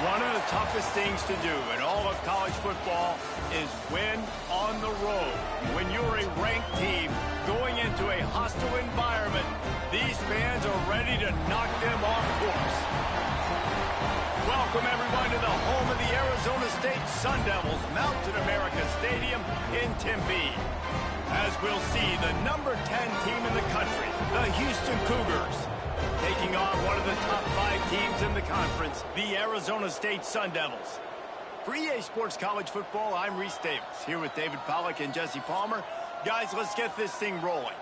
One of the toughest things to do in all of college football is win on the road. When you're a ranked team going into a hostile environment, these fans are ready to knock them off course. Welcome, everyone, to the home of the Arizona State Sun Devils, Mountain America Stadium in Tempe. As we'll see, the number 10 team in the country, the Houston Cougars, taking on one of the top 5 teams in the conference, the Arizona State Sun Devils. For EA Sports College Football, I'm Reese Davis, here with David Pollack and Jesse Palmer. Guys, let's get this thing rolling.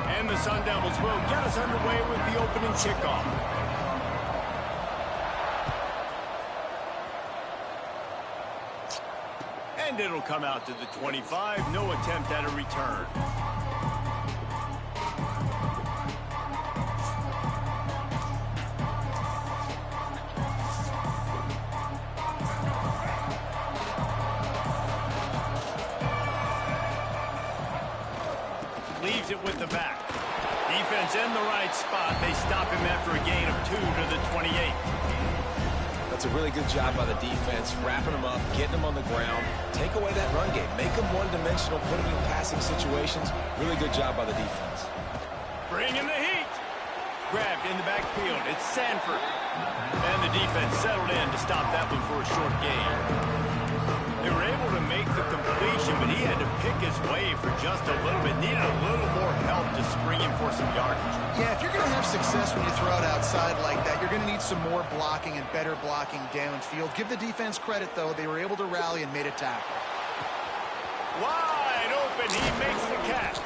And the Sun Devils will get us underway with the opening kickoff. And it'll come out to the 25. No attempt at a return. Leaves it with the back. Defense in the right spot. They stop him after a gain of 2 to the 28. That's a really good job by the defense, wrapping them up, getting them on the ground, take away that run game, make them one-dimensional, put them in passing situations. Really good job by the defense. Bring in the heat. Grabbed in the backfield. It's Sanford. And the defense settled in to stop that one for a short gain. They were able to make the completion, but he had to pick his way for just a little bit. Needed a little more help to spring him for some yardage. Yeah, if you're going to have success when you throw it outside like that, you're going to need some more blocking and better blocking downfield. Give the defense credit, though. They were able to rally and made a tackle. Wide open. He makes the catch.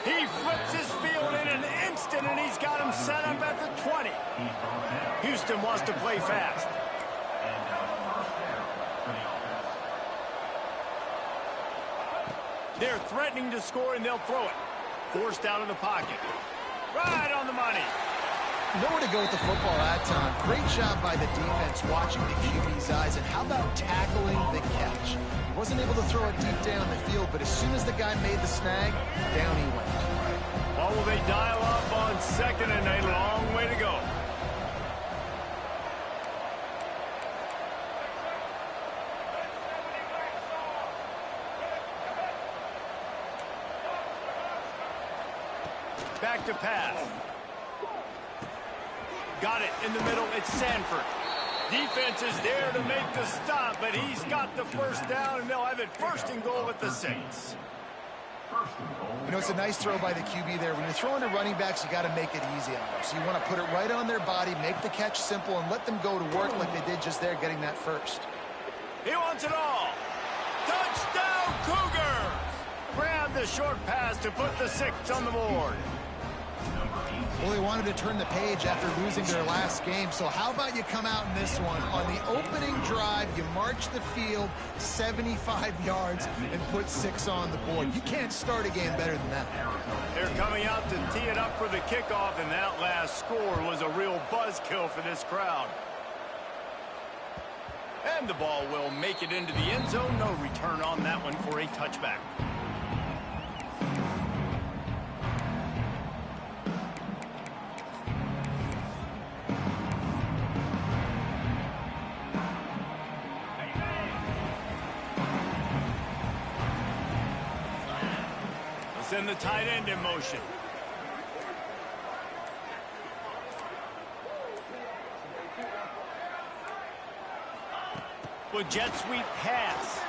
He flips his field in an instant, and he's got him set up at the 20. Houston wants to play fast. They're threatening to score, and they'll throw it. Forced out of the pocket. Right on the money. Nowhere to go with the football that time. Great job by the defense watching the QB's eyes. And how about tackling the catch? He Wasn't able to throw it deep down the field, but as soon as the guy made the snag, down he went. Or will they dial up on second and a long way to go? Back to pass. Got it in the middle. It's Sanford. Defense is there to make the stop, but he's got the first down, and they'll have it first and goal at the 6. You know, it's a nice throw by the QB there. When you're throwing to running backs, you got to make it easy on them. So you want to put it right on their body, make the catch simple, and let them go to work like they did just there, getting that first. He wants it all. Touchdown, Cougars! Grab the short pass to put the 6 on the board. Well, they wanted to turn the page after losing their last game, so how about you come out in this one? On the opening drive, you march the field 75 yards and put 6 on the board. You can't start a game better than that. They're coming out to tee it up for the kickoff, and that last score was a real buzzkill for this crowd. And the ball will make it into the end zone. No return on that one for a touchback. Send the tight end in motion. With jet sweep pass.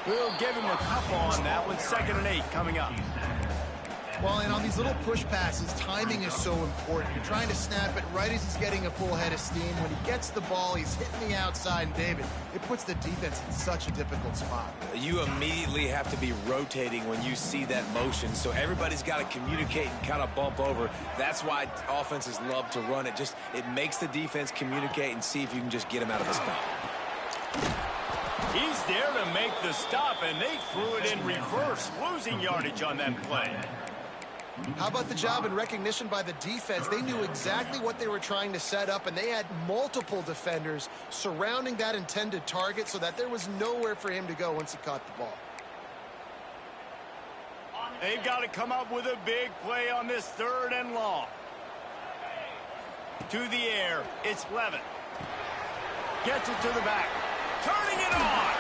We'll give him a couple on that with 2nd and 8 coming up. Well, and on these little push passes, timing is so important. You're trying to snap it right as he's getting a full head of steam. When he gets the ball, he's hitting the outside, and David, it puts the defense in such a difficult spot. You immediately have to be rotating when you see that motion, so everybody's got to communicate and kind of bump over. That's why offenses love to run it. It makes the defense communicate and see if you can just get him out of the spot. He's there to make the stop, and they threw it in reverse, losing yardage on that play. How about the job and recognition by the defense? They knew exactly what they were trying to set up, and they had multiple defenders surrounding that intended target so that there was nowhere for him to go once he caught the ball. They've got to come up with a big play on this 3rd and long. To the air, it's Levin. Gets it to the back. Turning it on.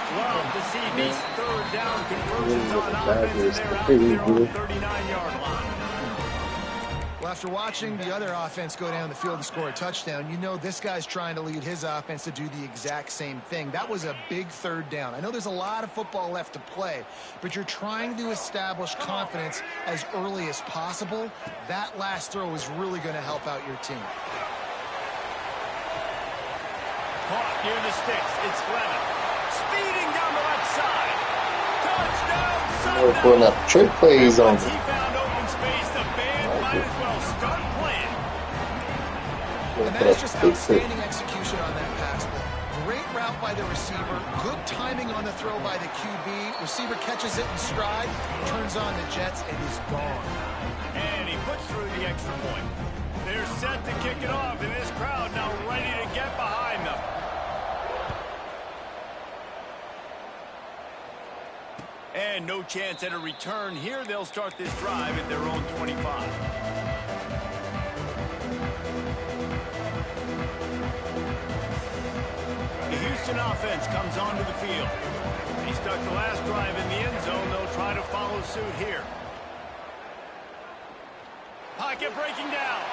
Love to see these 3rd down conversions on offense, and they're out there on the 39-yard line. Well, after watching the other offense go down the field and score a touchdown, you know this guy's trying to lead his offense to do the exact same thing. That was a big 3rd down. I know there's a lot of football left to play, but you're trying to establish confidence as early as possible. That last throw is really going to help out your team. Caught near the sticks. It's Levin. Speeding down the left side. Touchdown, Sundown. We're pulling up trick plays on Once he found open space, the band might as well start playing. And that is just outstanding execution on that pass play. Great route by the receiver. Good timing on the throw by the QB. Receiver catches it in stride, turns on the jets, and is gone. And he puts through the extra point. They're set to kick it off, and this crowd now ready to get behind them. And no chance at a return here. They'll start this drive at their own 25. The Houston offense comes onto the field. He stuck the last drive in the end zone. They'll try to follow suit here. Pocket breaking down.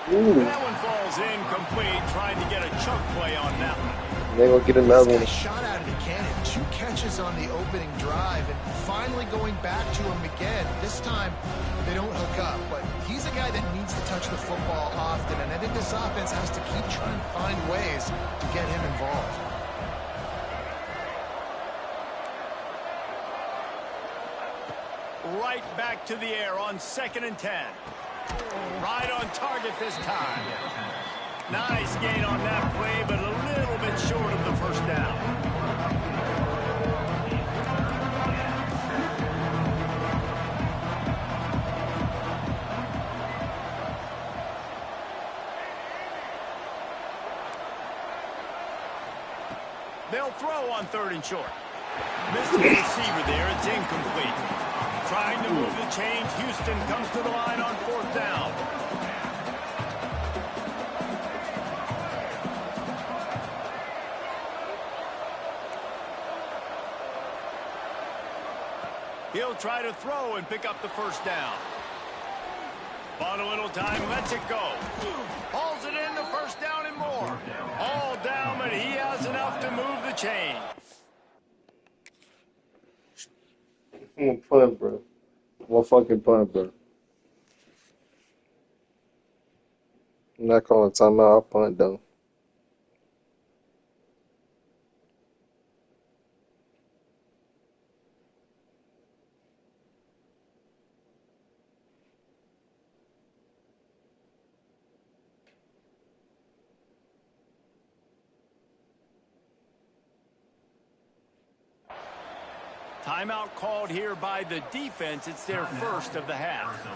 That one falls incomplete, trying to get a chunk play on that one. They will get another one. Shot out of the cannon. 2 catches on the opening drive, and finally going back to him again. This time, they don't hook up, but he's a guy that needs to touch the football often, and I think this offense has to keep trying to find ways to get him involved. Right back to the air on 2nd and 10. Right on target this time. Nice gain on that play, but a little bit short of the first down. They'll throw on 3rd and short. Missed the receiver there. It's incomplete. Trying to move the chains. Houston comes to the line on 4th down. He'll try to throw and pick up the 1st down. Bought a little time, lets it go. Hauls it in, the 1st down and more. All down, but he has enough to move the chain. I'm gonna punt, bro. I'm gonna fucking punt, bro. I'm not calling timeout. I'll punt, though. Timeout called here by the defense. It's their 1st of the half.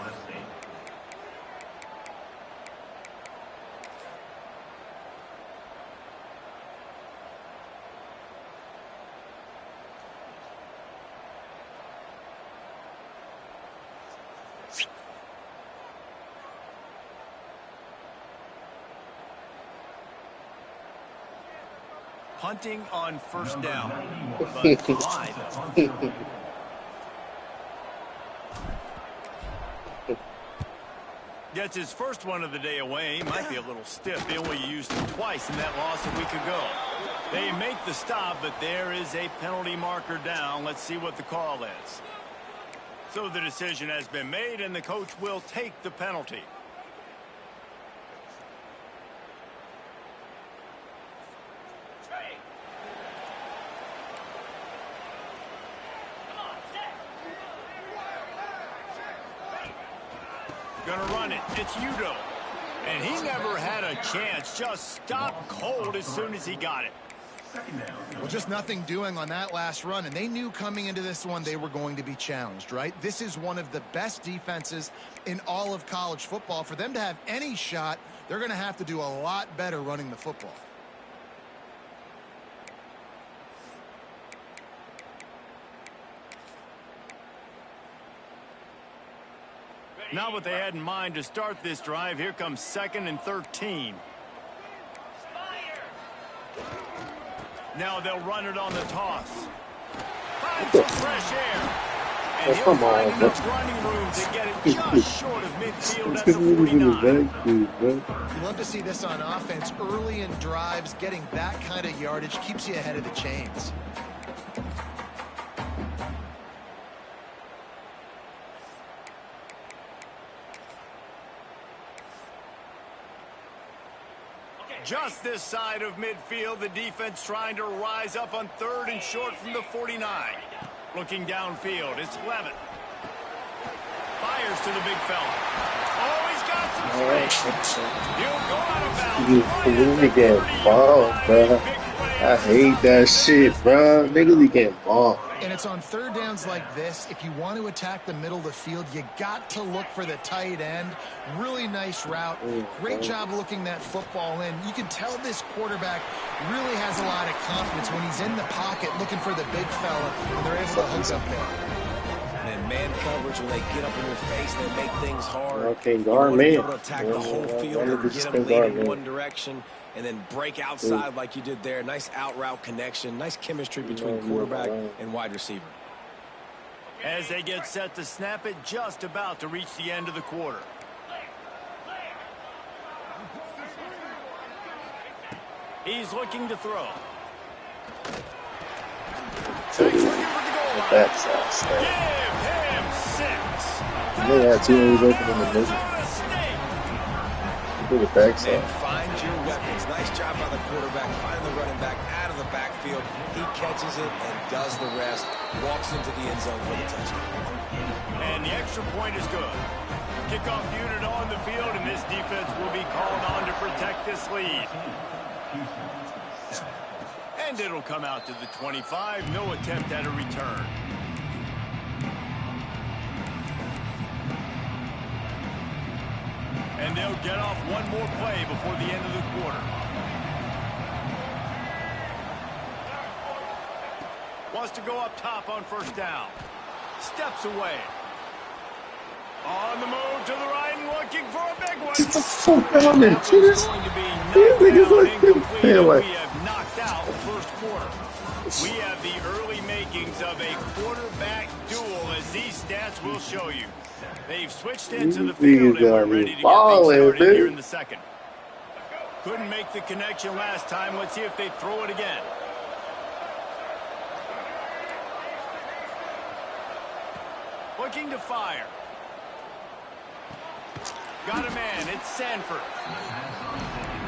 Punting on 1st down. But why, though? Gets his 1st one of the day away. He might be a little stiff. They only used him twice in that loss a week ago. They make the stop, but there is a penalty marker down. Let's see what the call is. So the decision has been made, and the coach will take the penalty. Gonna run it. It's Udo. And he never had a chance. Just stopped cold as soon as he got it. Well, just nothing doing on that last run, and they knew coming into this one they were going to be challenged, right? This is one of the best defenses in all of college football. For them to have any shot, they're going to have to do a lot better running the football. Not what they had in mind to start this drive. Here comes 2nd and 13. Now they'll run it on the toss. Finds some fresh air. And he'll find enough running room to get it just short of midfield at the 49. You love to see this on offense. Early in drives, getting that kind of yardage keeps you ahead of the chains. Just this side of midfield, the defense trying to rise up on 3rd and short from the 49. Looking downfield, it's Levin. Fires to the big fella. Oh, he's got some space. He'll go out of bounds. Niggas getting bombed, bro. I hate that shit, bro. Niggas getting bombed. And it's on 3rd downs like this. If you want to attack the middle of the field, you got to look for the tight end. Really nice route. Great job looking that football in. You can tell this quarterback really has a lot of confidence when he's in the pocket looking for the big fella, and they're able to hook up there. And man coverage, when they get up in your face, they make things hard. Okay, you guard want to be man. able to attack the whole field and get them leading one direction and then break outside like you did there. Nice out route connection. Nice chemistry between quarterback and wide receiver. As they get set to snap it, just about to reach the end of the quarter. He's looking to throw. Looking for the goal line. That's Give him 6. They had 2 A's open in the middle. Do the backside. And find your weapons. Nice job by the quarterback. Finding the running back out of the backfield. He catches it and does the rest. Walks into the end zone for the touchdown. And the extra point is good. Kickoff unit on the field, and this defense will be called on to protect this lead. And it'll come out to the 25. No attempt at a return. And they'll get off one more play before the end of the quarter. Wants to go up top on first down. Steps away. On the move to the right and looking for a big one. Get the fuck out of there. That was going to be knocked down incomplete, and we have knocked out first quarter. We have the early makings of a quarterback duel, as these stats will show you. They've switched into the field and we're ready to get things started here in the second. Couldn't make the connection last time. Let's see if they throw it again. Looking to fire. Got a man. It's Sanford.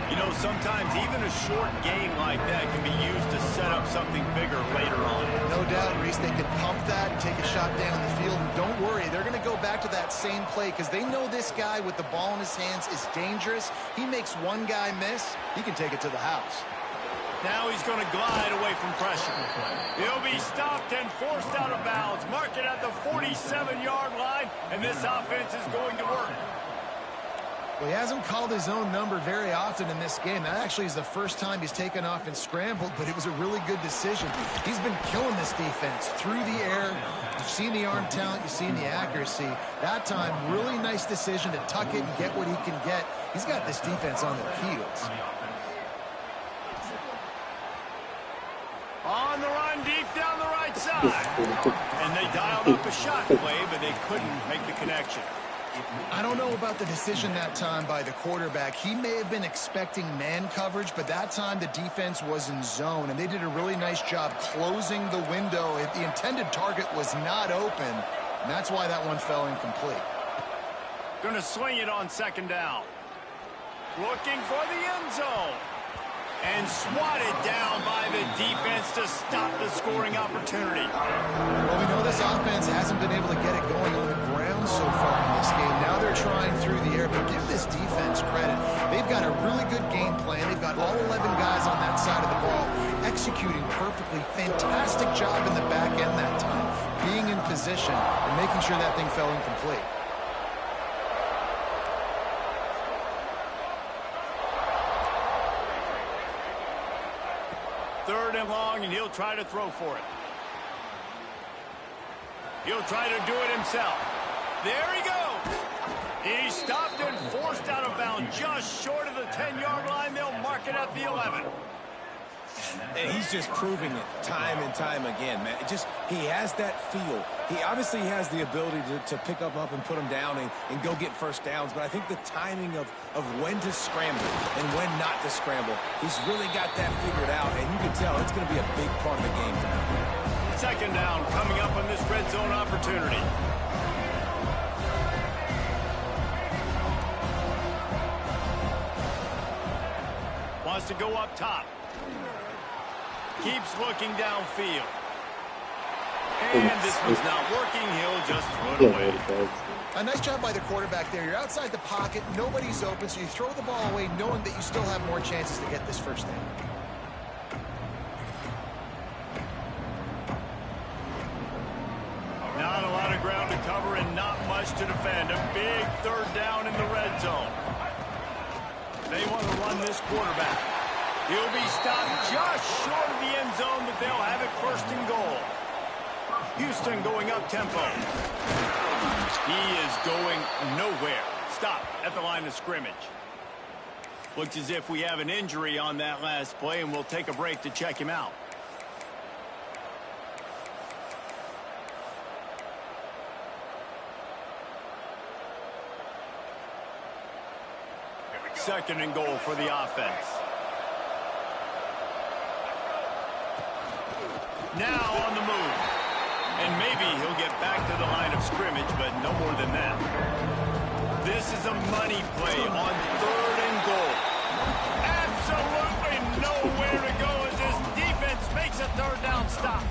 You know, sometimes even a short gain like that can be used to set up something bigger later on. No doubt, Reese, they can pump that and take a shot down the field. And don't worry, they're going to go back to that same play because they know this guy with the ball in his hands is dangerous. He makes one guy miss, he can take it to the house. Now he's going to glide away from pressure. He'll be stopped and forced out of bounds. Mark it at the 47-yard line, and this offense is going to work. Well, he hasn't called his own number very often in this game. That actually is the first time he's taken off and scrambled, but it was a really good decision. He's been killing this defense through the air. You've seen the arm talent, you've seen the accuracy. That time, really nice decision to tuck it and get what he can get. He's got this defense on their heels. On the run, deep down the right side. And they dialed up a shot play, but they couldn't make the connection. I don't know about the decision that time by the quarterback. He may have been expecting man coverage, but that time the defense was in zone, and they did a really nice job closing the window. The intended target was not open, and that's why that one fell incomplete. Going to swing it on second down. Looking for the end zone. And swatted down by the defense to stop the scoring opportunity. Well, we know this offense hasn't been able to get it going on the ground so far in this game. Now they're trying through the air, but give this defense credit. They've got a really good game plan. They've got all 11 guys on that side of the ball executing perfectly. Fantastic job in the back end that time, being in position and making sure that thing fell incomplete. Third and long, and he'll try to throw for it. He'll try to do it himself. There he goes. He's stopped and forced out of bounds just short of the 10-yard line. They'll mark it at the 11. And he's just proving it time and time again, man. He has that feel. He obviously has the ability to pick up and put him down and go get first downs. But I think the timing of when to scramble and when not to scramble, he's really got that figured out. And you can tell it's going to be a big part of the game tonight. Second down coming up on this red zone opportunity. Wants to go up top. Keeps looking downfield. And this one's not working. He'll just throw it away. A nice job by the quarterback there. You're outside the pocket. Nobody's open, so you throw the ball away knowing that you still have more chances to get this first down. Not a lot of ground to cover and not much to defend. A big third down in the red zone. They want to run this quarterback. He'll be stopped just short of the end zone, but they'll have it first and goal. Houston going up tempo. He is going nowhere. Stop at the line of scrimmage. Looks as if we have an injury on that last play, and we'll take a break to check him out. Second and goal for the offense. Now on the move. And maybe he'll get back to the line of scrimmage, but no more than that. This is a money play on third and goal. Absolutely nowhere to go as this defense makes a third down stop.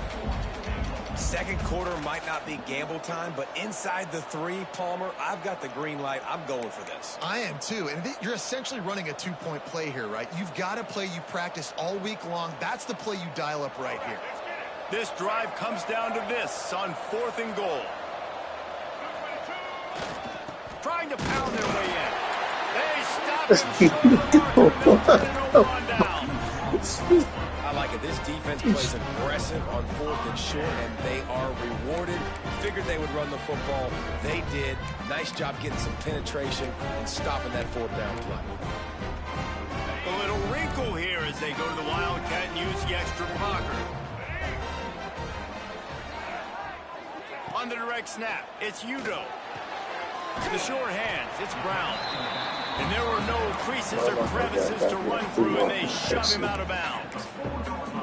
Second quarter might not be gamble time, but inside the 3, Palmer, I've got the green light. I'm going for this. I am too, and you're essentially running a 2-point play here, right? You've got a play you practice all week long. That's the play you dial up right here. This drive comes down to this on 4th and goal. Trying to pound their way in. They stop him short of the mark, and they'll turn it over on down. I like it. This defense plays aggressive on 4th and short, and they are rewarded. Figured they would run the football. They did. Nice job getting some penetration and stopping that 4th down play. A little wrinkle here as they go to the Wildcat and use the extra blocker. On the direct snap, it's Udo. To the short hands, it's Brown. And there were no creases or crevices to run through, and they shove him out of bounds.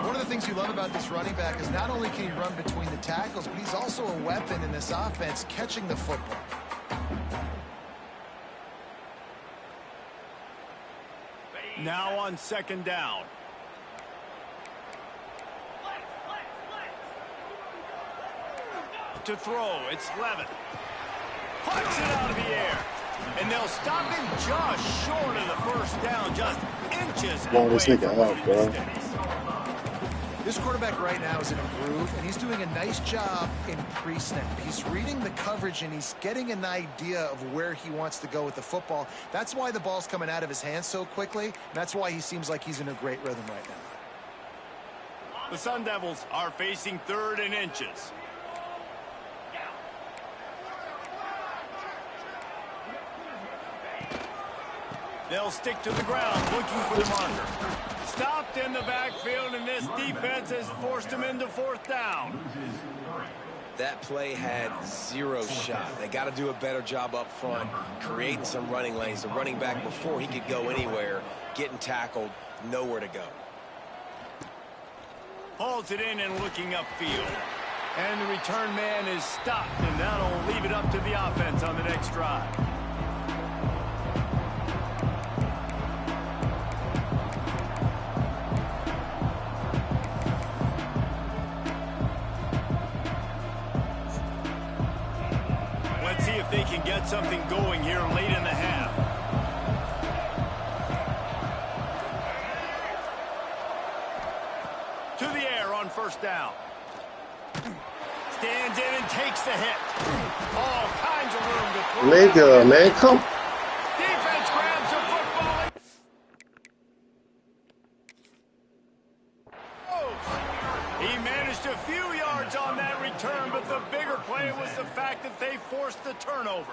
One of the things you love about this running back is not only can he run between the tackles, but he's also a weapon in this offense catching the football. Now on 2nd down. To throw, it's Levin. Puts it out of the air. And they'll stop him just short of the 1st down, just inches away this nigga from out, bro. mistakes. This quarterback right now is in a groove, and he's doing a nice job in pre-snap. He's reading the coverage, and he's getting an idea of where he wants to go with the football. That's why the ball's coming out of his hands so quickly, and that's why he seems like he's in a great rhythm right now. The Sun Devils are facing 3rd and inches. They'll stick to the ground, looking for the marker. Stopped in the backfield, and this defense has forced him into 4th down. That play had 0 shot. They got to do a better job up front, creating some running lanes. The running back, before he could go anywhere, getting tackled, nowhere to go. Hauls it in and looking upfield. And the return man is stopped, and that'll leave it up to the offense on the next drive. Let's see if they can get something going here late in the half. To the air on 1st down. Stands in and takes the hit. All kinds of room to throw. Nigga, man, come. Defense grabs the football. He managed a few yards on that return, but the bigger play was the fact that they forced the turnover.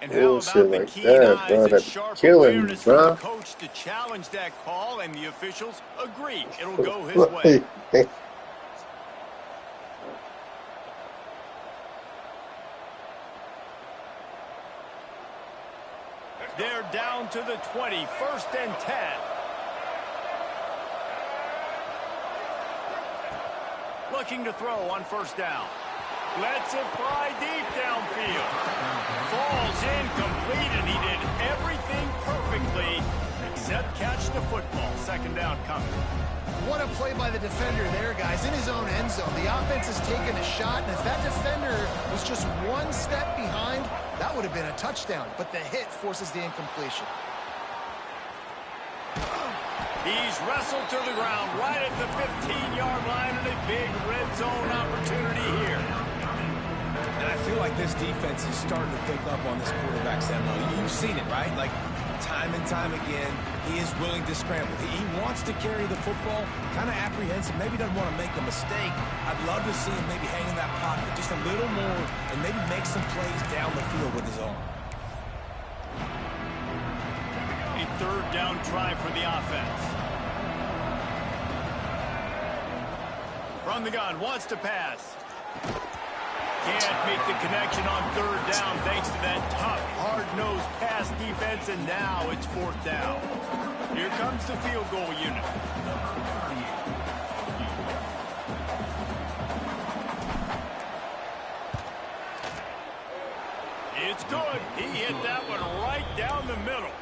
And how about the like keen that, eyes bro? and That's sharp killing me, awareness from the bro. coach to challenge that call, and the officials agree it'll go his way. They're down to the 20, 1st and 10. Looking to throw on 1st down. Lets it fly deep downfield. Falls incomplete, and he did everything perfectly except catch the football. 2nd down coming. What a play by the defender there, guys, in his own end zone. The offense has taken a shot, and if that defender was just 1 step behind, that would have been a touchdown. But the hit forces the incompletion. He's wrestled to the ground right at the 15-yard line, and a big red zone opportunity here. And I feel like this defense is starting to pick up on this quarterback's MO. You've seen it, right? Like, time and time again, he is willing to scramble. He wants to carry the football, kind of apprehensive, maybe doesn't want to make a mistake. I'd love to see him maybe hang in that pocket just a little more and maybe make some plays down the field with his arm. A 3rd down try for the offense. From the gun, wants to pass. Can't make the connection on 3rd down thanks to that tough, hard-nosed pass defense, and now it's 4th down. Here comes the field goal unit. It's good. He hit that one right down the middle.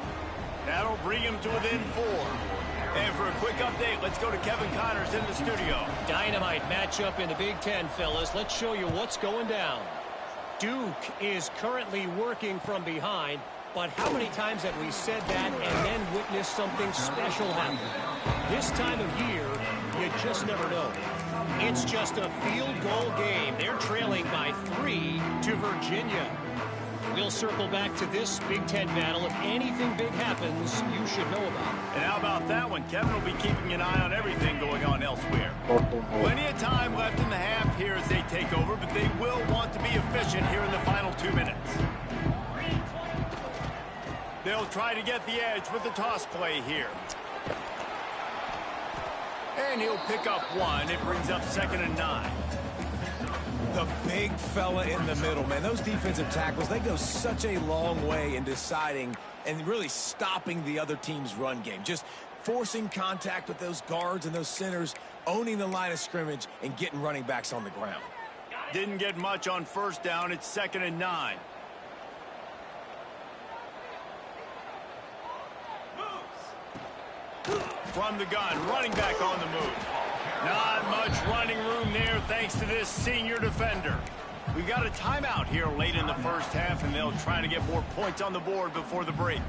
That'll bring him to within 4. And for a quick update, let's go to Kevin Connors in the studio. Dynamite matchup in the Big Ten, fellas. Let's show you what's going down. Duke is currently working from behind, but how many times have we said that and then witnessed something special happen? This time of year, you just never know. It's just a field goal game. They're trailing by 3 to Virginia. We'll circle back to this Big Ten battle. If anything big happens, you should know about. And how about that one? Kevin will be keeping an eye on everything going on elsewhere. Plenty of time left in the half here as they take over, but they will want to be efficient here in the final 2 minutes. They'll try to get the edge with the toss play here. And he'll pick up one. It brings up 2nd and 9. The big fella in the middle, man. Those defensive tackles, they go such a long way in deciding and really stopping the other team's run game. Just forcing contact with those guards and those centers, owning the line of scrimmage, and getting running backs on the ground. Didn't get much on 1st down. It's 2nd and 9. From the gun, running back on the move. Not much running room there thanks to this senior defender. We've got a timeout here late in the 1st half, and they'll try to get more points on the board before the break.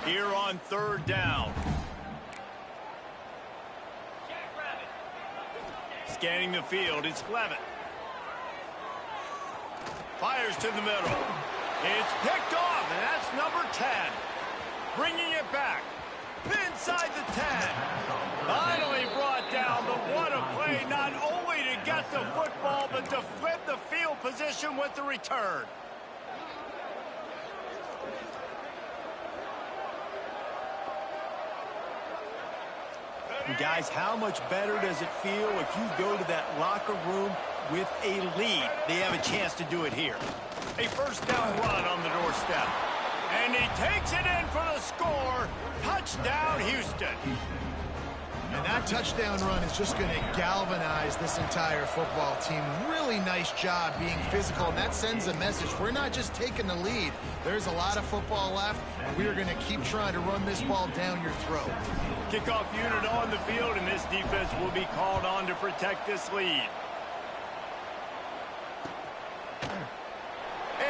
Here on 3rd down. Scanning the field, it's Levitt. Fires to the middle. It's picked off, and that's number 10. Bringing it back. Inside the 10. Finally brought down, but what a play, not only to get the football, but to flip the field position with the return. Guys, how much better does it feel if you go to that locker room with a lead? They have a chance to do it here. A 1st down run on the doorstep. And he takes it in for the score. Touchdown, Houston. And that touchdown run is just going to galvanize this entire football team. Really nice job being physical, and that sends a message. We're not just taking the lead. There's a lot of football left, and we are going to keep trying to run this ball down your throat. Kickoff unit on the field, and this defense will be called on to protect this lead.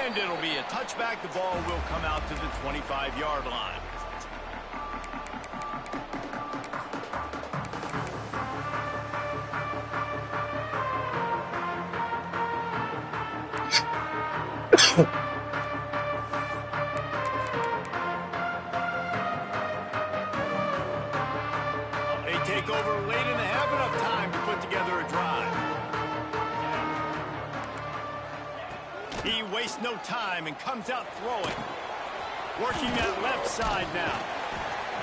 And it'll be a touchback. The ball will come out to the 25-yard line. They take over late and they have enough time to put together a drive. He wastes no time and comes out throwing. Working that left side now.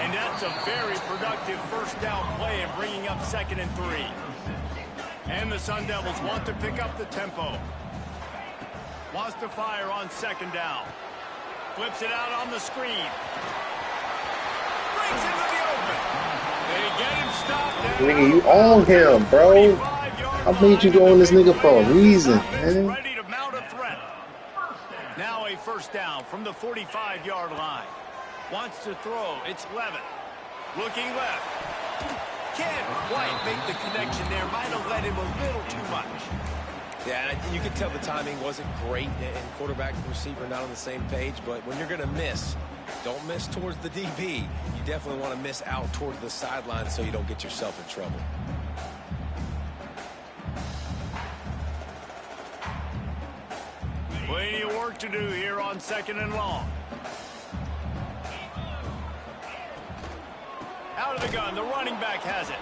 And that's a very productive 1st down play and bringing up 2nd and 3. And the Sun Devils want to pick up the tempo. Wants to fire on 2nd down. Flips it out on the screen. Brings into the open. They get him stopped. Nigga, you on him, bro. I made you go on this nigga for a reason, man. Ready to mount a threat. Now a 1st down from the 45-yard line. Wants to throw. It's Levitt. Looking left. Can't quite make the connection there. Might have led him a little too much. Yeah, you can tell the timing wasn't great, and quarterback and receiver not on the same page, but when you're going to miss, don't miss towards the DB. You definitely want to miss out towards the sideline so you don't get yourself in trouble. Plenty of work to do here on 2nd and long. Out of the gun, the running back has it.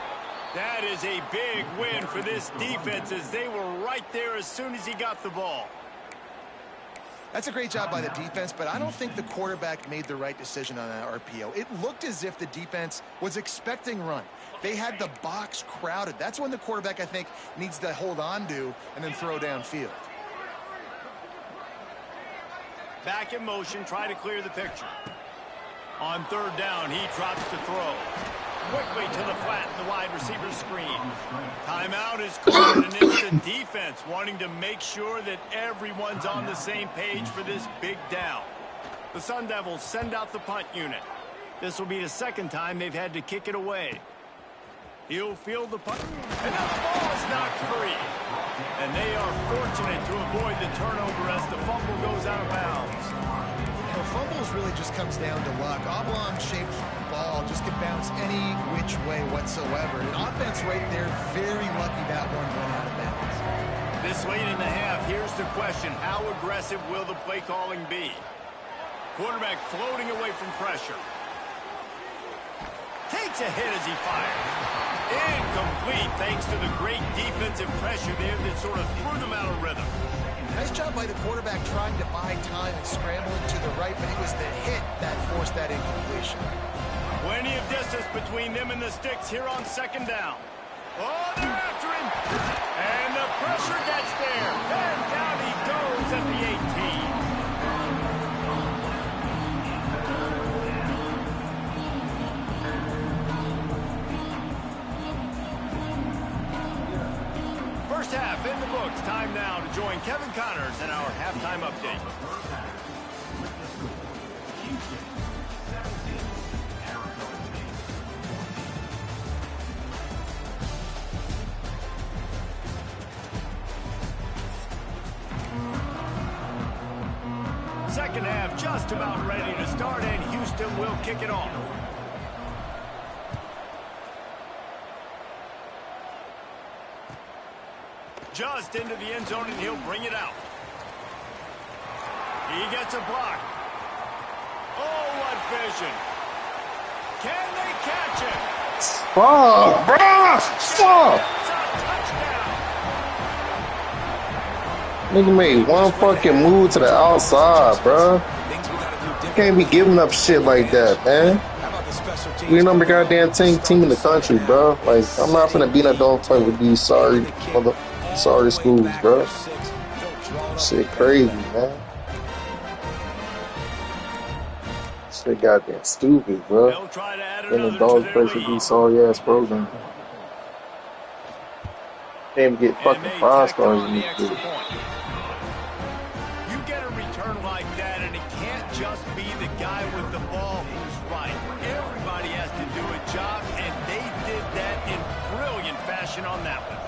That is a big win for this defense as they were right there as soon as he got the ball. That's a great job by the defense, but I don't think the quarterback made the right decision on that RPO. It looked as if the defense was expecting run. They had the box crowded. That's when the quarterback, I think, needs to hold on to and then throw downfield. Back in motion, try to clear the picture. On 3rd down, he drops to throw. Quickly to the flat, the wide receiver screen. Timeout is called, and it's the defense wanting to make sure that everyone's on the same page for this big down. The Sun Devils send out the punt unit. This will be the 2nd time they've had to kick it away. He'll field the punt, and now the ball is knocked free. And they are fortunate to avoid the turnover as the fumble goes out of bounds. really just comes down to luck. Oblong-shaped ball just can bounce any which way whatsoever. And offense right there, very lucky that one went out of bounds. This late in the half, here's the question. How aggressive will the play calling be? Quarterback floating away from pressure. Takes a hit as he fires. Incomplete thanks to the great defensive pressure there that sort of threw them out of rhythm. Nice job by the quarterback trying to buy time and scrambling to the right, but it was the hit that forced that incompletion. Plenty of distance between them and the sticks here on second down. Oh, they're after him. And the pressure gets there. And down he goes at the 18. First half in the books. Time now to join Kevin Connors in our halftime update. Second half just about ready to start, and Houston will kick it off. Just into the end zone, and he'll bring it out. He gets a block. Oh, what vision. Can they catch him? Fuck, bro! Fuck! It's a touchdown. Nigga made one fucking move to the outside, bro. You can't be giving up shit like that, man. We're number goddamn team in the country, bro. Like, I'm not finna be in a dog fight with these sorry schools, bro. Shit crazy, man. Shit goddamn stupid, bro. In a dog fight with these sorry ass programs. Can't even get fucking 5 stars in this shit. You get a return like that, and it can't just be the guy with the ball who's right. Everybody has to do a job, and they did that in brilliant fashion on that one.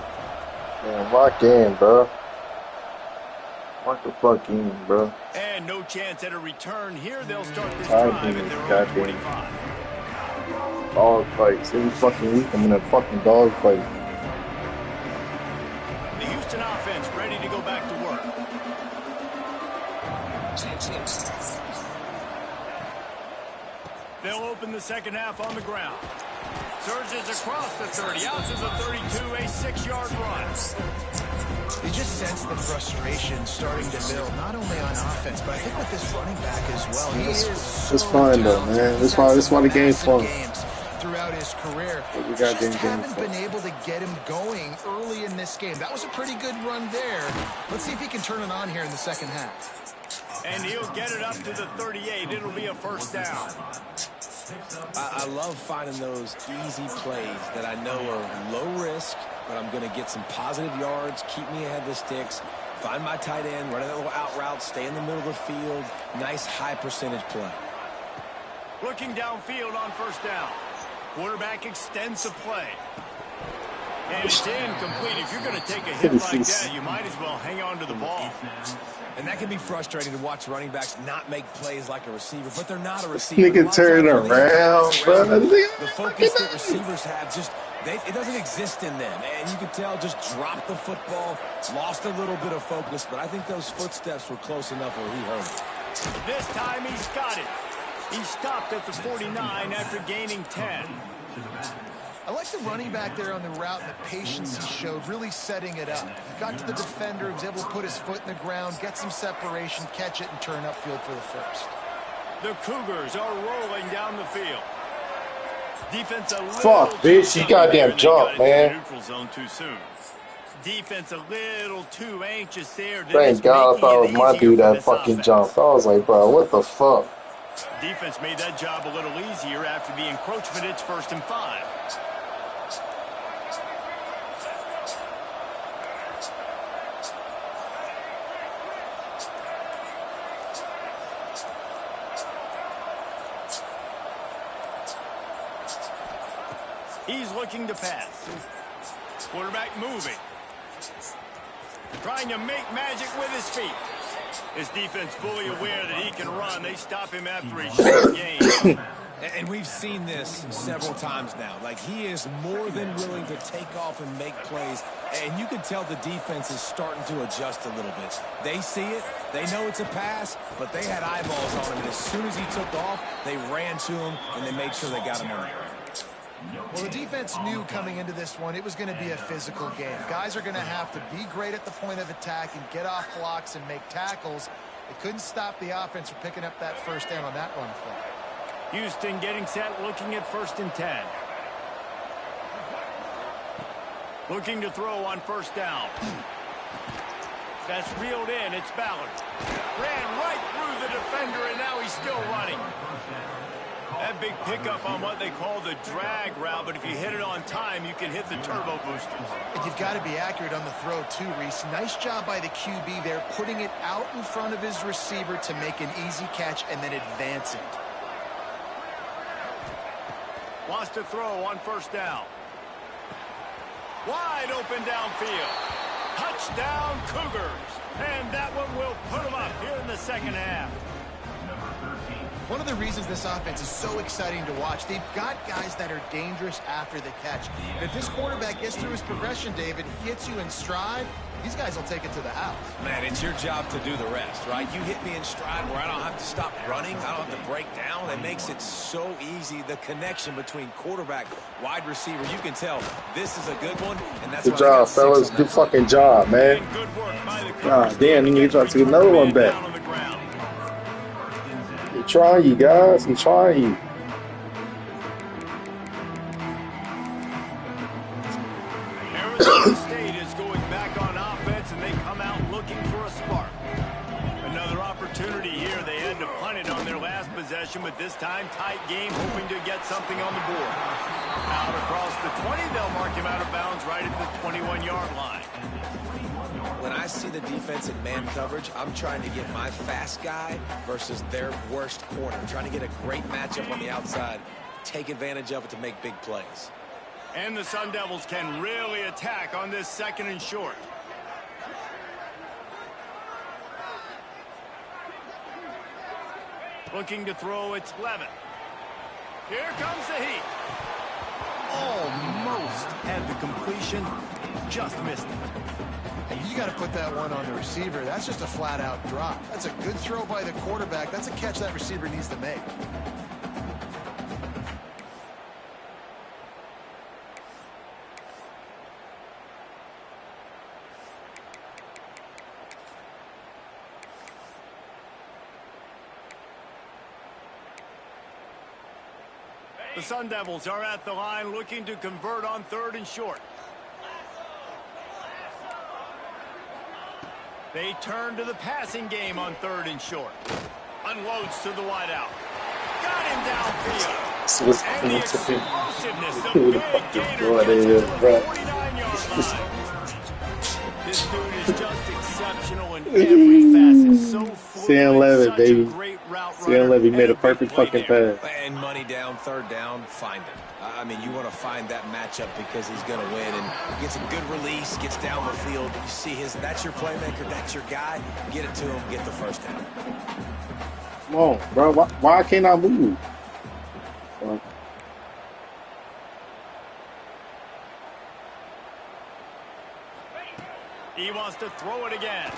Man, lock in, bro. Lock the fuck in, bro. And no chance at a return here. They'll start this drive at their own 25. Dog fights. Every fucking week I'm in a fucking dog fight. The Houston offense ready to go back to work. They'll open the second half on the ground. Surges across the 30, out to the 32, a 6-yard run. You just sense the frustration starting to build, not only on offense, but I think with this running back as well. He is it's fun though, man. This why the game's fun. Throughout his career, We got just haven't been able to get him going early in this game. That was a pretty good run there. Let's see if he can turn it on here in the second half. And he'll get it up to the 38. It'll be a first down. I love finding those easy plays that I know are low risk, but I'm going to get some positive yards, keep me ahead of the sticks, find my tight end, run a little out route, stay in the middle of the field. Nice high percentage play. Looking downfield on first down. Quarterback extends the play. And it's incomplete. If you're going to take a hit like that, you might as well hang on to the ball. And that can be frustrating to watch running backs not make plays like a receiver, but they're not a receiver. Nigga turn around, bro. The focus that receivers have, it doesn't exist in them. And you can tell, just dropped the football, lost a little bit of focus, but I think those footsteps were close enough where he heard it. This time he's got it. He stopped at the 49 after gaining 10. I like the running back there on the route and the patience he showed, really setting it up. He got to the defender, was able to put his foot in the ground, get some separation, catch it, and turn upfield for the first. The Cougars are rolling down the field. Defense a little Fuck, bitch, you goddamn jump, man. Neutral zone too soon. Defense a little too anxious there. Thank God if I was my dude that fucking jumped. I was like, bro, what the fuck? Defense made that job a little easier after the encroachment. It's 1st and 5. He's looking to pass. Quarterback moving. Trying to make magic with his feet. His defense fully aware that he can run. They stop him after a short game. And we've seen this several times now. Like, he is more than willing to take off and make plays. And you can tell the defense is starting to adjust a little bit. They see it. They know it's a pass, but they had eyeballs on him. And as soon as he took off, they ran to him, and they made sure they got him on the ground. Well, the defense knew coming into this one it was going to be a physical game. Guys are going to have to be great at the point of attack and get off blocks and make tackles. They couldn't stop the offense from picking up that first down on that run play. Houston getting set, looking at 1st and 10. Looking to throw on 1st down. That's reeled in. It's Ballard. Ran right through the defender, and now he's still running. That big pickup on what they call the drag route, but if you hit it on time, you can hit the turbo boosters. And you've got to be accurate on the throw, too, Reese. Nice job by the QB there, putting it out in front of his receiver to make an easy catch and then advancing. Wants to throw on 1st down. Wide open downfield. Touchdown, Cougars. And that one will put them up here in the 2nd half. One of the reasons this offense is so exciting to watch, they've got guys that are dangerous after the catch. And if this quarterback gets through his progression, David, hits you in stride, these guys will take it to the house. Man, it's your job to do the rest, right? You hit me in stride where I don't have to stop running. I don't have to break down. It makes it so easy. The connection between quarterback, wide receiver, you can tell this is a good one. And that's good job, fellas. Good fucking job, man. God damn, you need to try to get another one back. He's trying you, guys. He's trying you. Arizona State is going back on offense, and they come out looking for a spark. Another opportunity here. They had to punt it on their last possession, but this time tight game, hoping to get something on the board. Out across the 20, they'll mark him out of bounds right at the 21-yard line. When I see the defense in man coverage, I'm trying to get my fast guy versus their worst corner. I'm trying to get a great matchup on the outside, take advantage of it to make big plays. And the Sun Devils can really attack on this 2nd and short. Looking to throw, it's Levin. Here comes the heat. Almost had the completion, just missed it. And you got to put that one on the receiver. That's just a flat-out drop. That's a good throw by the quarterback. That's a catch that receiver needs to make. The Sun Devils are at the line looking to convert on 3rd and short. They turn to the passing game on 3rd and short. Unloads to the wideout. Got him downfield. And the explosiveness, the big gainer gets it to the 49-yard line. This dude is just exceptional in every facet. So Sam Levy, baby. Sam Levy made a perfect fucking pass. And money down, 3rd down, find him. I mean, you want to find that matchup because he's going to win. And gets a good release, gets down the field. You see that's your playmaker, that's your guy. Get it to him, get the 1st down. Come on, bro. Why can't I move? He wants to throw it again.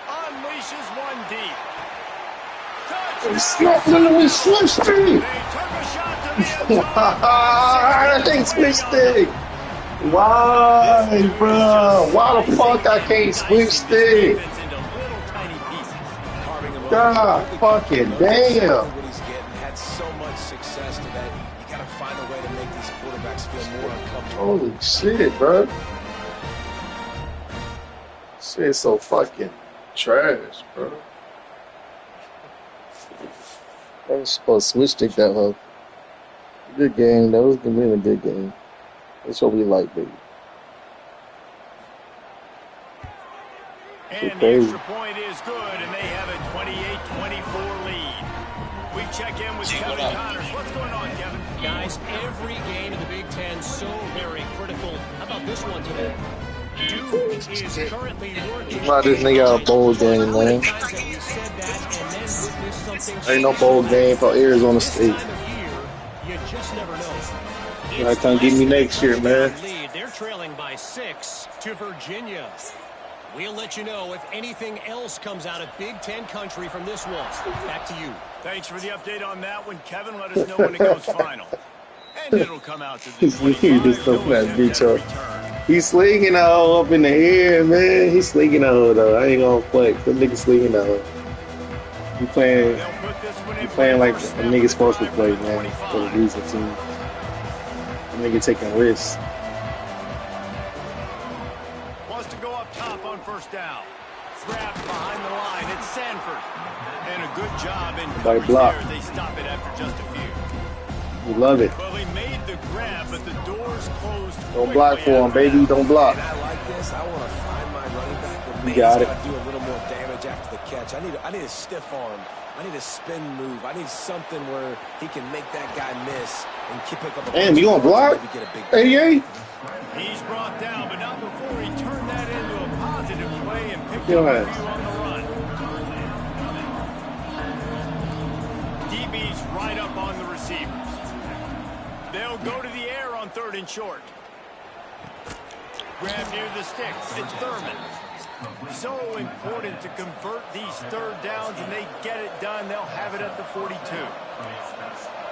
Unleashes one deep. We switched it. I think switched it. Why, bro? Why the fuck I can't switch it? God fucking damn. What he's getting had so much success today. You gotta find a way to make these quarterbacks feel more uncomfortable. Holy shit, bro. Shit's so fucking trash, bro. I was supposed to switch stick that hoe. Good game. That was gonna be a good game. That's what we like, baby. And the extra point is good, and they have a 28-24 lead. We check in with Kevin Connors. What's going on, Kevin? Guys, every game in the Big Ten so very critical. How about this one today? Duke is currently working Why this nigga a bowl game, how many man? times have we said that and then witnessed something Ain't no so bowl game dramatic? for Arizona This State. time of year, you just never know. Y'all It's come get less me than a next year, man. touchdown lead. They're trailing by 6 to Virginia. We'll let you know if anything else comes out of Big Ten country from this one. Back to you. Thanks for the update on that one, Kevin. Let us know when it goes final. And it'll come out to the 25. Just No open that attempt bitch at a up. return. He's slinging that hoe up in the air, man. He's slinging that hoe, though. I ain't gonna flex. That nigga slinging that hoe. He playing They'll put this one in play like first a snap of nigga's the supposed to drive play, from the man. For the 25. losing team. That nigga taking risks. Wants to go up top on first down. Grabbed behind the line. It's Sanford. And a good job in coverage there. They stop it after just a few. We love it. Well, he made the grab, but the doors closed. Don't block for him, baby. Don't block. And I like this. I want to find my running back, but You man, got he's it. got to do a little more damage after the catch. I need a stiff arm. I need a spin move. I need something where he can make that guy miss and pick up a Damn, you gonna block? 88? He's brought down, but not before he turned that into a positive play and picked Go up a ahead. few on the run. DB's right up on the receivers. They'll go to the air on 3rd and short. Grab near the sticks. It's Thurman. So important to convert these 3rd downs, and they get it done. They'll have it at the 42.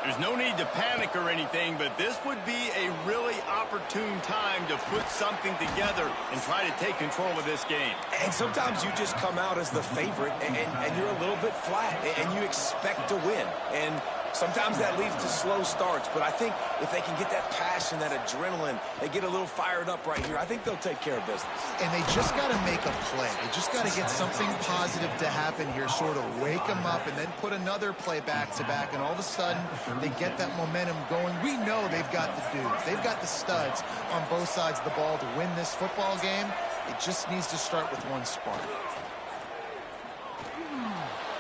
There's no need to panic or anything, but this would be a really opportune time to put something together and try to take control of this game. And sometimes you just come out as the favorite, and you're a little bit flat, and you expect to win. And sometimes that leads to slow starts, but I think if they can get that passion, that adrenaline, they get a little fired up right here, I think they'll take care of business. And they just got to make a play. They just got to get something positive to happen here, sort of wake them up, and then put another play back-to-back, and all of a sudden they get that momentum going. We know they've got the dudes. They've got the studs on both sides of the ball to win this football game. It just needs to start with one spark.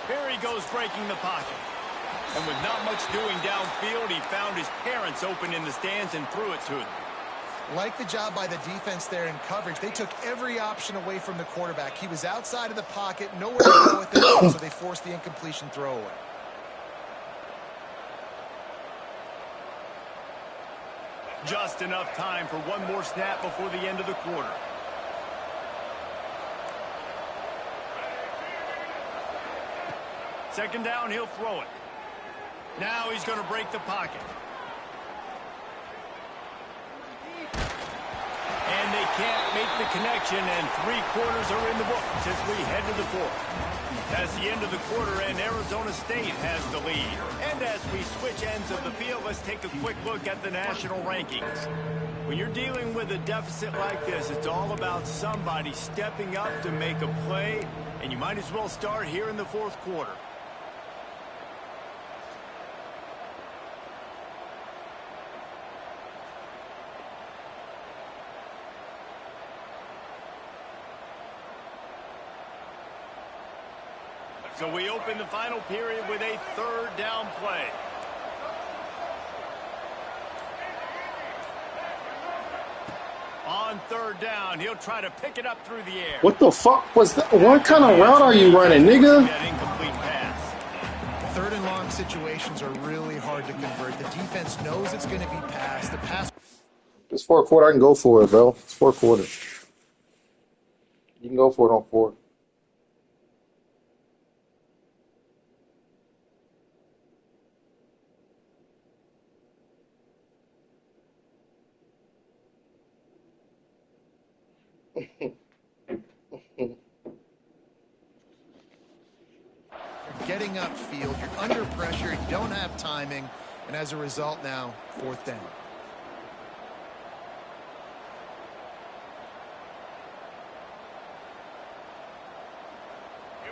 Here he goes breaking the pocket. And with not much doing downfield, he found his parents open in the stands and threw it to them. Like the job by the defense there in coverage. They took every option away from the quarterback. He was outside of the pocket, nowhere to go with it, so they forced the incompletion throwaway. Just enough time for one more snap before the end of the quarter. Second down, he'll throw it. Now he's going to break the pocket. And they can't make the connection, and 3 quarters are in the books as we head to the 4th. That's the end of the quarter, and Arizona State has the lead. And as we switch ends of the field, let's take a quick look at the national rankings. When you're dealing with a deficit like this, it's all about somebody stepping up to make a play, and you might as well start here in the 4th quarter. So we open the final period with a 3rd down play. On 3rd down, he'll try to pick it up through the air. What the fuck was that? What kind of route are you running, nigga? That incomplete pass. 3rd and long situations are really hard to convert. The defense knows it's going to be passed. The pass. It's 4th quarter. I can go for it, bro. It's 4th quarter. You can go for it on 4. You're getting upfield. You're under pressure. You don't have timing. And as a result now, 4th down.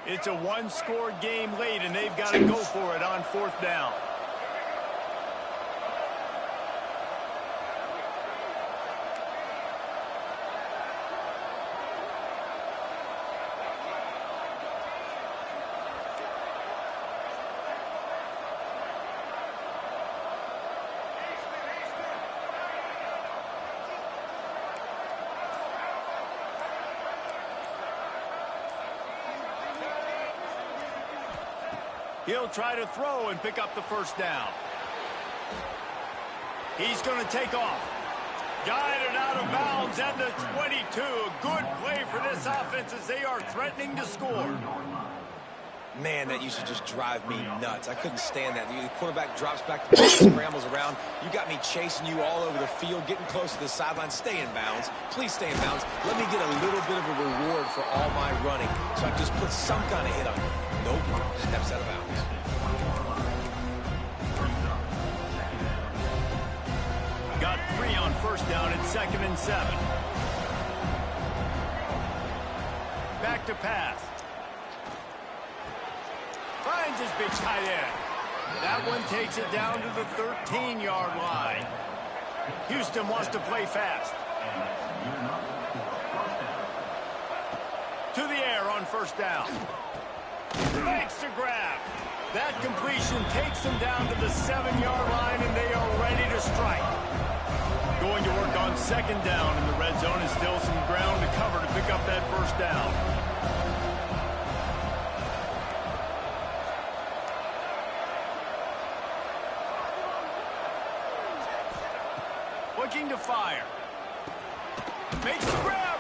It's a 1-score game late, and they've got to go for it on 4th down. He'll try to throw and pick up the first down. He's going to take off. Guided out of bounds at the 22. A good play for this offense as they are threatening to score. Man, that used to just drive me nuts. I couldn't stand that. The quarterback drops back, the ball scrambles around. You got me chasing you all over the field, getting close to the sideline. Stay in bounds. Please stay in bounds. Let me get a little bit of a reward for all my running so I can just put some kind of hit on you. Nope. Steps out of bounds. Got 3 on first down at 2nd and 7. Back to pass. Finds his big tight end. That one takes it down to the 13-yard line. Houston wants to play fast. To the air on first down. Makes the grab. That completion takes them down to the 7-yard line, and they are ready to strike. Going to work on 2nd down in the red zone is still some ground to cover to pick up that first down. Looking to fire. Makes the grab.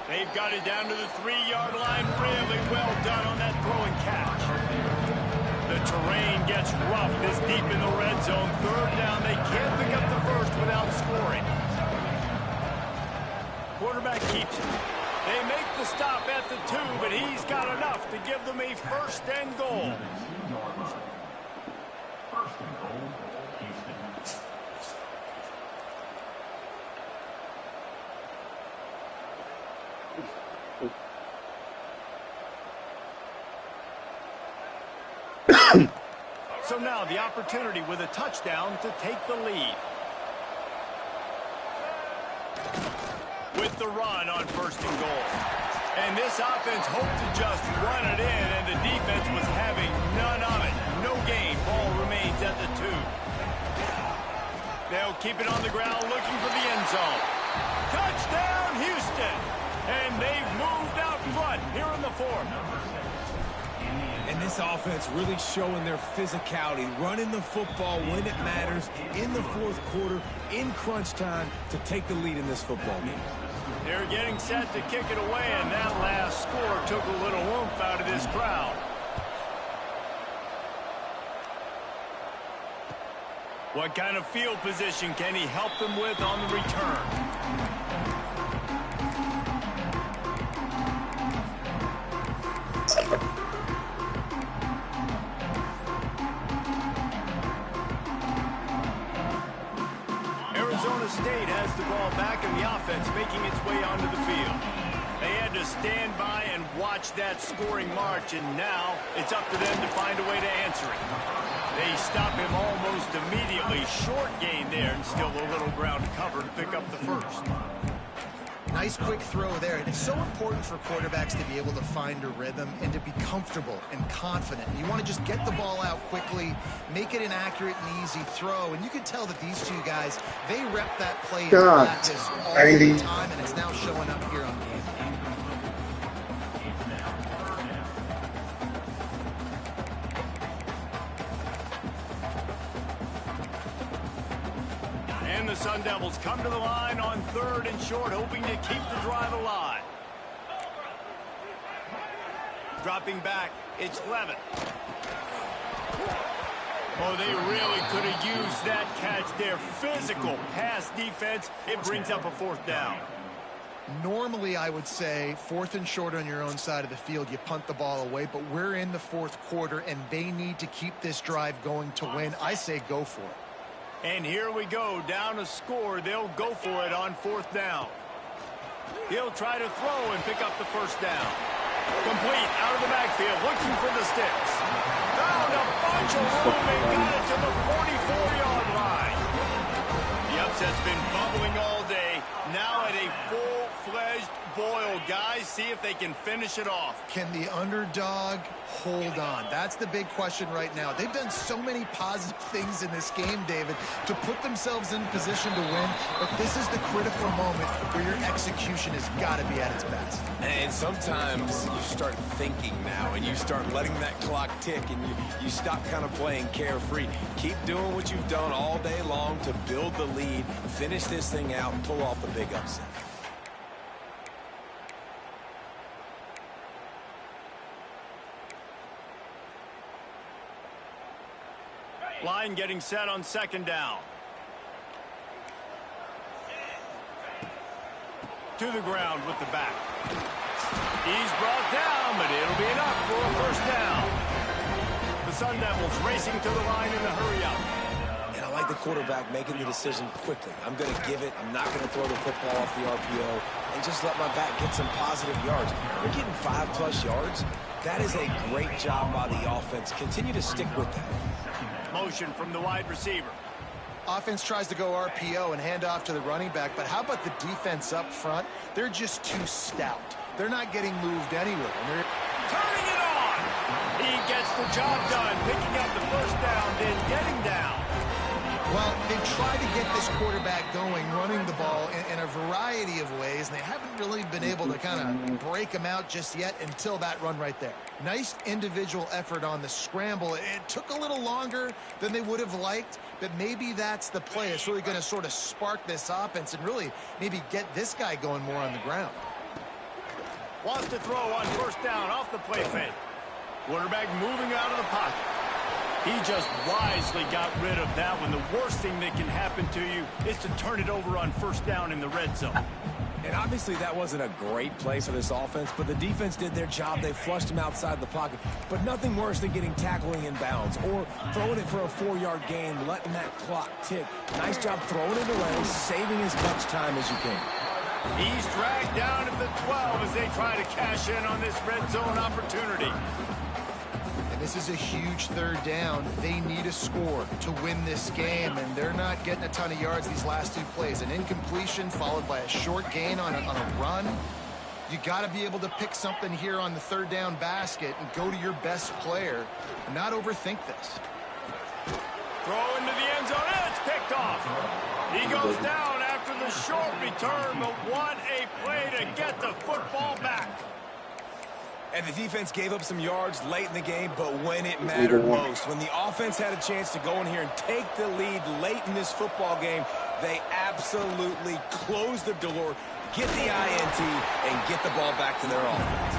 They've got it down to the 3-yard line. Really well done on that throw and catch. The terrain gets rough this deep in the red zone. 3rd down. They can't pick up the first without scoring. Quarterback keeps it. They make the stop at the 2, but he's got enough to give them a 1st and goal. So now the opportunity with a touchdown to take the lead. With the run on 1st and goal. And this offense hoped to just run it in, and the defense was having none of it. No gain. Ball remains at the 2. They'll keep it on the ground looking for the end zone. Touchdown, Houston! And they've moved out front here in the 4th. And this offense really showing their physicality, running the football when it matters, in the 4th quarter, in crunch time, to take the lead in this football game. They're getting set to kick it away, and that last score took a little oomph out of this crowd. What kind of field position can he help them with on the return? Arizona State has the ball back, and the offense making its way onto the field. They had to stand by and watch that scoring march, and now it's up to them to find a way to answer it. They stop him almost immediately. Short gain there, and still a little ground to cover to pick up the first. Nice quick throw there. And it's so important for quarterbacks to be able to find a rhythm and to be comfortable and confident. You want to just get the ball out quickly, make it an accurate and easy throw. And you can tell that these two guys, they rep that play in practice all the time, and it's now showing up here on game. And the Sun Devils come to the line on 3rd and short, hoping to keep the drive alive. Dropping back, it's Levitt. Oh, they really could have used that catch there. Physical pass defense. It brings up a 4th down. Normally, I would say 4th and short on your own side of the field, you punt the ball away, but we're in the 4th quarter, and they need to keep this drive going to win. I say go for it. And here we go, down a score. They'll go for it on 4th down. He'll try to throw and pick up the first down. Complete out of the backfield, looking for the sticks. Found a bunch of room and got it to the 44-yard line. The upset's been bubbling all day. Now at a full-fledged boil, guys. See if they can finish it off. Can the underdog hold on? That's the big question right now. They've done so many positive things in this game, David, to put themselves in position to win, but this is the critical moment where your execution has got to be at its best. And sometimes you start thinking now, and you start letting that clock tick, and you stop kind of playing carefree. Keep doing what you've done all day long to build the lead, finish this thing out, and pull off the big upset. Line getting set on second down. To the ground with the back. He's brought down, but it'll be enough for a first down. The Sun Devils racing to the line in the hurry-up. And I like the quarterback making the decision quickly. I'm going to give it. I'm not going to throw the football off the RPO and just let my back get some positive yards. We're getting 5+ yards. That is a great job by the offense. Continue to stick with that. Motion from the wide receiver. Offense tries to go RPO and hand off to the running back, but how about the defense up front? They're just too stout. They're not getting moved anywhere. Turning it on! He gets the job done, picking up the first down, then getting down. Well, they've tried to get this quarterback going, running the ball in a variety of ways, and they haven't really been able to kind of break him out just yet until that run right there. Nice individual effort on the scramble. It took a little longer than they would have liked, but maybe that's the play. It's really going to sort of spark this offense and really maybe get this guy going more on the ground. Wants to throw on first down off the play fake. Quarterback moving out of the pocket. He just wisely got rid of that one. The worst thing that can happen to you is to turn it over on first down in the red zone. And obviously that wasn't a great play for this offense, but the defense did their job. They flushed him outside the pocket. But nothing worse than getting tackling in bounds or throwing it for a 4-yard gain, letting that clock tick. Nice job throwing it away, saving as much time as you can. He's dragged down at the 12 as they try to cash in on this red zone opportunity. This is a huge third down. They need a score to win this game, and they're not getting a ton of yards these last 2 plays. An incompletion followed by a short gain on a run. You got to be able to pick something here on the third down basket and go to your best player and not overthink this. Throw into the end zone. It's picked off. He goes down after the short return, but what a play to get the football back. And the defense gave up some yards late in the game, but when it mattered most, when the offense had a chance to go in here and take the lead late in this football game, they absolutely closed the door, get the INT, and get the ball back to their offense.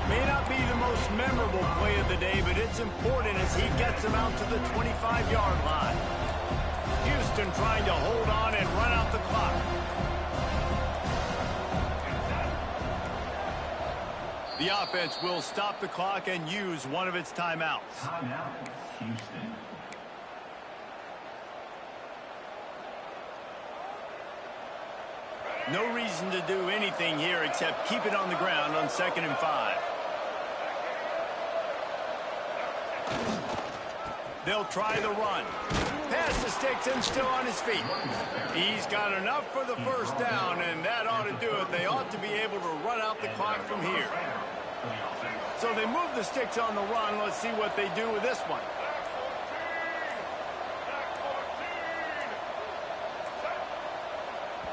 May not be the most memorable play of the day, but it's important as he gets them out to the 25-yard line. Houston trying to hold on and run out the clock. The offense will stop the clock and use one of its timeouts. Timeout, Houston. No reason to do anything here except keep it on the ground on 2nd and 5. They'll try the run. Pass the sticks and still on his feet. He's got enough for the first down, and that ought to do it. They ought to be able to run out the clock from here. So they move the sticks on the run. Let's see what they do with this one.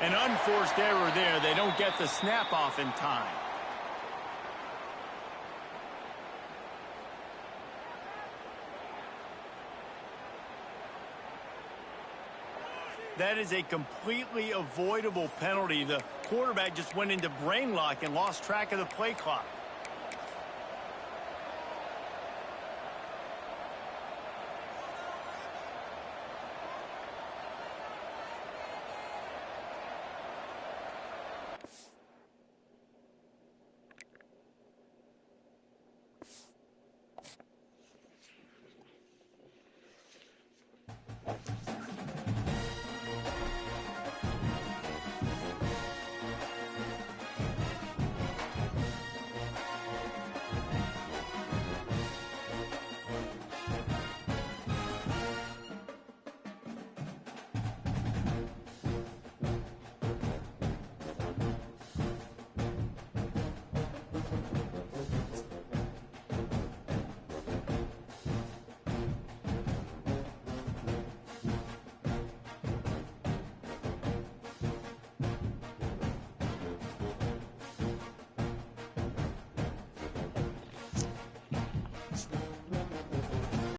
An unforced error there. They don't get the snap off in time. That is a completely avoidable penalty. The quarterback just went into brain lock and lost track of the play clock.